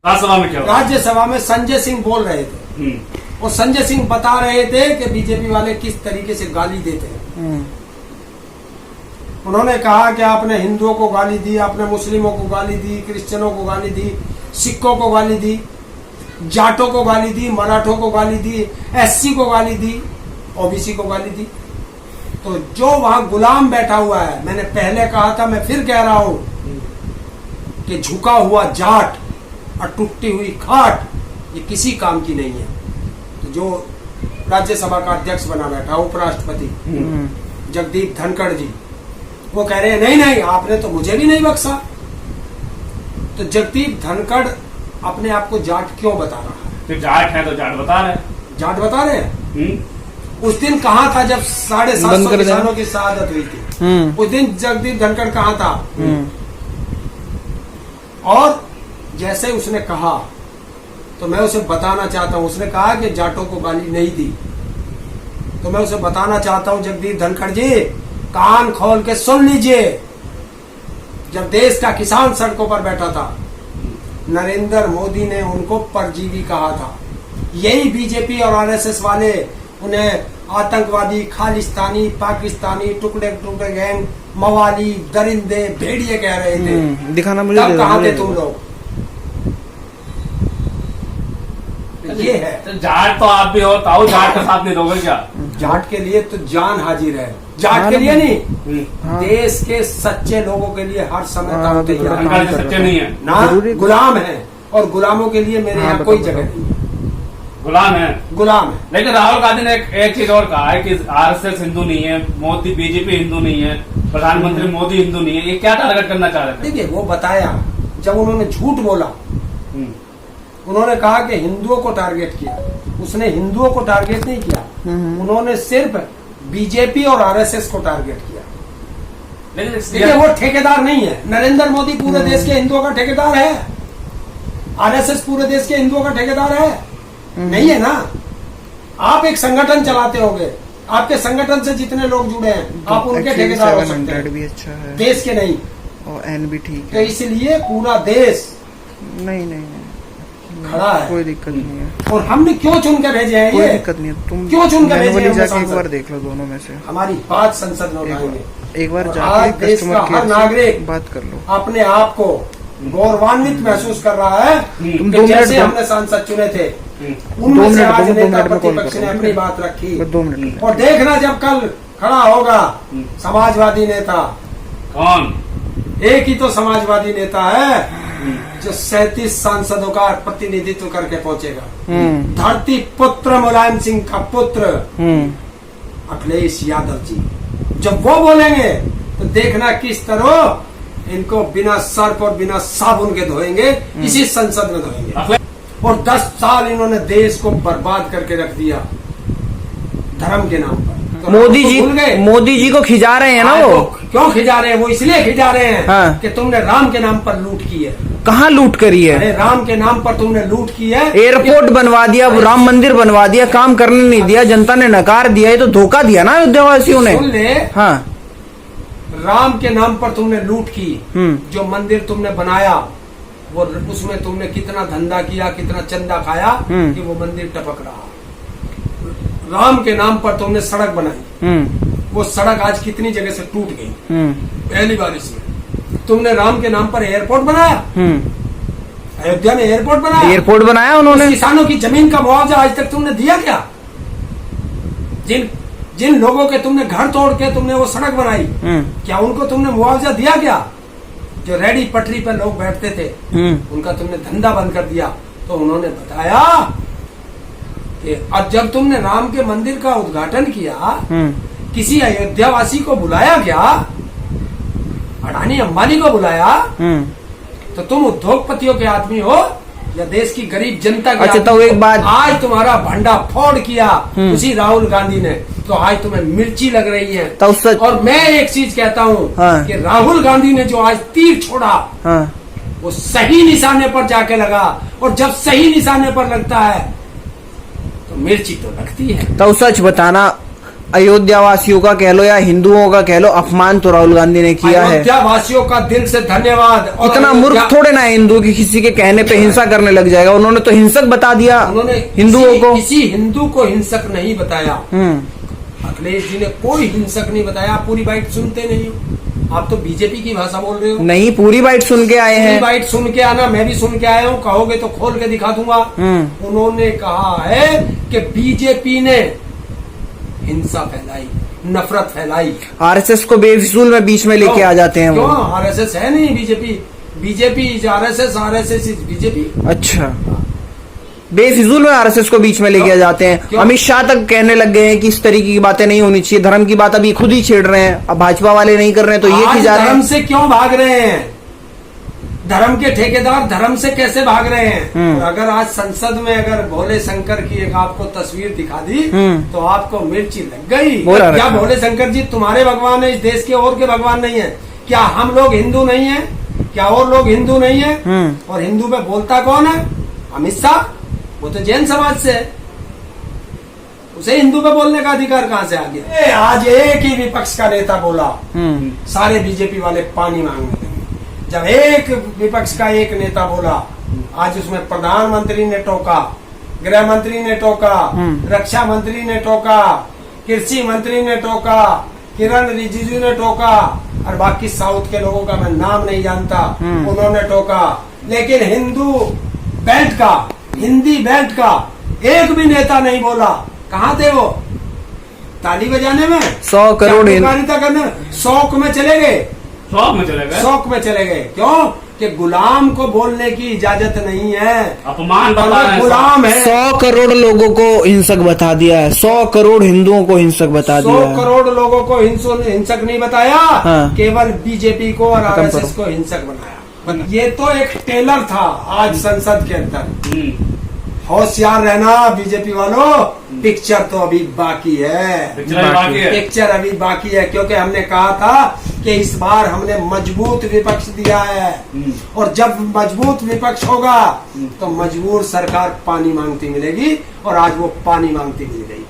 राज्यसभा में क्या हुआ? राज्यसभा में संजय सिंह बोल रहे थे और संजय सिंह बता रहे थे कि बीजेपी वाले किस तरीके से गाली देते हैं। उन्होंने कहा कि आपने हिंदुओं को गाली दी, आपने मुस्लिमों को गाली दी, क्रिश्चियनों को गाली दी, सिखों को गाली दी, जाटों को गाली दी, मराठों को गाली दी, एससी को गाली दी, ओबीसी को गाली दी। तो जो वहां गुलाम बैठा हुआ है, मैंने पहले कहा था, मैं फिर कह रहा हूं कि झुका हुआ जाट और टूटी हुई खाट ये किसी काम की नहीं है। तो जो राज्यसभा का अध्यक्ष बना बैठा उपराष्ट्रपति जगदीप धनखड़ जी, वो कह रहे हैं नहीं नहीं आपने तो मुझे भी नहीं बख्शा। तो जगदीप धनखड़ अपने आप को जाट क्यों बता रहा है? तो जाट है तो जाट बता रहे हैं। जाट बता रहे हैं। उस दिन कहाँ था जब 750 किसानों की शहादत हुई थी? उस दिन जगदीप धनखड़ कहाँ था? और जैसे उसने कहा तो मैं उसे बताना चाहता हूं, उसने कहा कि जाटों को गाली नहीं दी, तो मैं उसे बताना चाहता हूं जगदीप धनखड़ जी, कान खोल के सुन लीजिए। जब देश का किसान सड़कों पर बैठा था, नरेंद्र मोदी ने उनको परजीवी कहा था। यही बीजेपी और आरएसएस वाले उन्हें आतंकवादी, खालिस्तानी, पाकिस्तानी, टुकड़े टुकड़े गैंग, मवाली, दरिंदे, भेड़िए कह रहे थे। दिखाना मुझे, तब कहाँ थे तुम लोग? ये है। तो जाट तो आप भी हो, ताऊ जाट का साथ नहीं दोगे क्या? जाट के लिए तो जान हाजिर है, जाट के लिए नहीं, देश के सच्चे लोगों के लिए हर समय काम तैयार धनखड़ जी सच्चे नहीं है ना, गुलाम है, और गुलामों के लिए मेरे यहाँ कोई जगह नहीं है। गुलाम है, गुलाम है। लेकिन राहुल गांधी ने एक चीज और कहा है कि आरएसएस हिंदू नहीं है, मोदी बीजेपी हिंदू नहीं है, प्रधानमंत्री मोदी हिंदू नहीं है। ये क्या टारगेट करना चाह रहे थे? देखिए वो बताया, जब उन्होंने झूठ बोला, उन्होंने कहा कि हिंदुओं को टारगेट किया, उसने हिंदुओं को टारगेट नहीं किया, उन्होंने सिर्फ बीजेपी और आरएसएस को टारगेट किया। लेकिन देखिए वो ठेकेदार नहीं है। नरेंद्र मोदी पूरे देश के हिंदुओं का ठेकेदार है, आरएसएस पूरे देश के हिंदुओं का ठेकेदार है? नहीं है ना। आप एक संगठन चलाते होंगे, आपके संगठन से जितने लोग जुड़े हैं आप उनके ठेकेदार हो सकते हैं, भी अच्छा है, देश के नहीं। और एन भी ठीक तो है। इसलिए पूरा देश नहीं खड़ा है, कोई दिक्कत नहीं है। और हमने क्यों चुन के भेजे हैं? कोई ये दिक्कत नहीं है। तुम क्यों चुन के भेजे हैं? जाके एक बार देख लो दोनों में से। हमारी बात संसद में उठाएंगे। एक बार आज जाके देश का हर कस्टमर नागरिक बात कर लो। अपने आप को गौरवान्वित महसूस कर रहा है तुम कि 2 जैसे मिनट हमने सांसद चुने थे, 2 उनमें से मिनट आज 2 नेता मिनट में कॉल प्रतिपक्ष ने करो। अपनी बात रखी। 2 मिनट और देखना जब कल खड़ा होगा समाजवादी नेता, कौन? एक ही तो समाजवादी नेता है जो 37 सांसदों का प्रतिनिधित्व करके पहुंचेगा। धरती पुत्र मुलायम सिंह का पुत्र अखिलेश यादव जी, जब वो बोलेंगे तो देखना किस तरह इनको बिना सर्फ और बिना साबुन के धोएंगे, इसी संसद में धोएंगे। और 10 साल इन्होंने देश को बर्बाद करके रख दिया धर्म के नाम पर। तो मोदी जी को खिजा रहे हैं ना वो। क्यों खिजा रहे हैं? वो इसलिए खिजा रहे हैं हाँ। कि तुमने राम के नाम पर लूट की है। कहाँ लूट करी है? अरे राम के नाम पर तुमने लूट की है। एयरपोर्ट बनवा दिया, राम मंदिर बनवा दिया, काम करने नहीं दिया, जनता ने नकार दिया। ये तो धोखा दिया ना अयोध्यावासियों ने। सुन ले, हाँ, राम के नाम पर तुमने लूट की। जो मंदिर तुमने बनाया वो उसमें तुमने कितना धंधा किया, कितना चंदा खाया कि वो मंदिर टपक रहा। राम के नाम पर तुमने सड़क बनाई, वो सड़क आज कितनी जगह से टूट गई पहली बारिश में। तुमने राम के नाम पर एयरपोर्ट बनाया, अयोध्या में एयरपोर्ट बनाया उन्होंने। किसानों की जमीन का मुआवजा आज तक तुमने दिया क्या? जिन लोगों के तुमने घर तोड़ के तुमने वो सड़क बनाई, क्या उनको तुमने मुआवजा दिया क्या? जो रेडी पटरी पर लोग बैठते थे उनका तुमने धंधा बंद कर दिया। तो उन्होंने बताया कि अब जब तुमने राम के मंदिर का उद्घाटन किया, किसी अयोध्यावासी को बुलाया क्या? अडानी अंबानी को बुलाया? तो तुम उद्योगपतियों के आदमी हो या देश की गरीब जनता की? अच्छा, तो एक बात, आज तुम्हारा भंडा फोड़ किया उसी राहुल गांधी ने, तो आज तुम्हें मिर्ची लग रही है। तो और मैं एक चीज कहता हूँ हाँ। कि राहुल गांधी ने जो आज तीर छोड़ा हाँ। वो सही निशाने पर जाके लगा, और जब सही निशाने पर लगता है तो मिर्ची तो लगती है। तो सच बताना, अयोध्या वासियों का कह लो या हिंदुओं का कह लो, अपमान तो राहुल गांधी ने किया है। अयोध्या वासियों का दिल से धन्यवाद। और इतना मूर्ख थोड़े ना है हिंदू की किसी के कहने पे हिंसा करने लग जाएगा। उन्होंने तो हिंसक बता दिया उन्होंने हिंदुओं को। किसी हिंदू को हिंसक नहीं बताया। अखिलेश जी ने कोई हिंसक नहीं बताया। आप पूरी बाइट सुनते नहीं हो, आप तो बीजेपी की भाषा बोल रहे हो। नहीं, पूरी बाइट सुन के आए पूरी हैं। बाइट सुन के आना, मैं भी सुन के आया हूँ, कहोगे तो खोल के दिखा दूंगा। उन्होंने कहा है कि बीजेपी ने हिंसा फैलाई, नफरत फैलाई। आरएसएस को बेफिजूल में बीच में लेके आ जाते हैं वो। क्यों? आरएसएस है नहीं BJP, BJP is RSS, RSS is BJP. अच्छा, बेफिजूल में आरएसएस को बीच में लेके आ जाते हैं। क्यों? अमित शाह तक कहने लग गए हैं कि इस तरीके की बातें नहीं होनी चाहिए। धर्म की बात अभी खुद ही छेड़ रहे हैं, अब भाजपा वाले नहीं कर रहे हैं तो ये की जा रहे धर्म हैं। से क्यों भाग रहे हैं? धर्म के ठेकेदार धर्म से कैसे भाग रहे हैं? और अगर आज संसद में अगर भोले शंकर की एक आपको तस्वीर दिखा दी तो आपको मिर्ची लग गई। बोला क्या रखा। भोले शंकर जी तुम्हारे भगवान है, इस देश के और के भगवान नहीं है? क्या हम लोग हिंदू नहीं है? क्या और लोग हिंदू नहीं है? और हिंदू में बोलता कौन है? अमित शाह। वो तो जैन समाज से है, उसे हिंदू पे बोलने का अधिकार कहाँ से आ गया? आज एक ही विपक्ष का नेता बोला, सारे बीजेपी वाले पानी मांगने लगे। जब एक विपक्ष का एक नेता बोला, आज उसमें प्रधानमंत्री ने टोका, गृह मंत्री ने टोका, रक्षा मंत्री ने टोका, कृषि मंत्री ने टोका, किरण रिजिजू ने टोका, और बाकी साउथ के लोगों का मैं नाम नहीं जानता, उन्होंने टोका। लेकिन हिंदी बेल्ट का एक भी नेता नहीं बोला। कहाँ थे वो? ताली बजाने में, 100 करोड़ जागरूकता करने में, शौक में चले गए। शौक में चले गए। शौक में चले गए। क्यों? कि गुलाम को बोलने की इजाजत नहीं है, अपमान बता रहे हैं। गुलाम है। 100 करोड़ लोगों को हिंसक बता दिया है। 100 करोड़ हिंदुओं को हिंसक बता 100 दिया है। करोड़ लोगों को हिंसक नहीं बताया, हाँ। केवल बीजेपी को और आरएसएस को हिंसक बनाया। ये तो एक टेलर था आज संसद के अंदर। होशियार रहना बीजेपी वालों, पिक्चर तो अभी बाकी है। पिक्चर अभी बाकी है, क्योंकि हमने कहा था कि इस बार हमने मजबूत विपक्ष दिया है, और जब मजबूत विपक्ष होगा तो मजबूर सरकार पानी मांगती मिलेगी, और आज वो पानी मांगती मिल गई।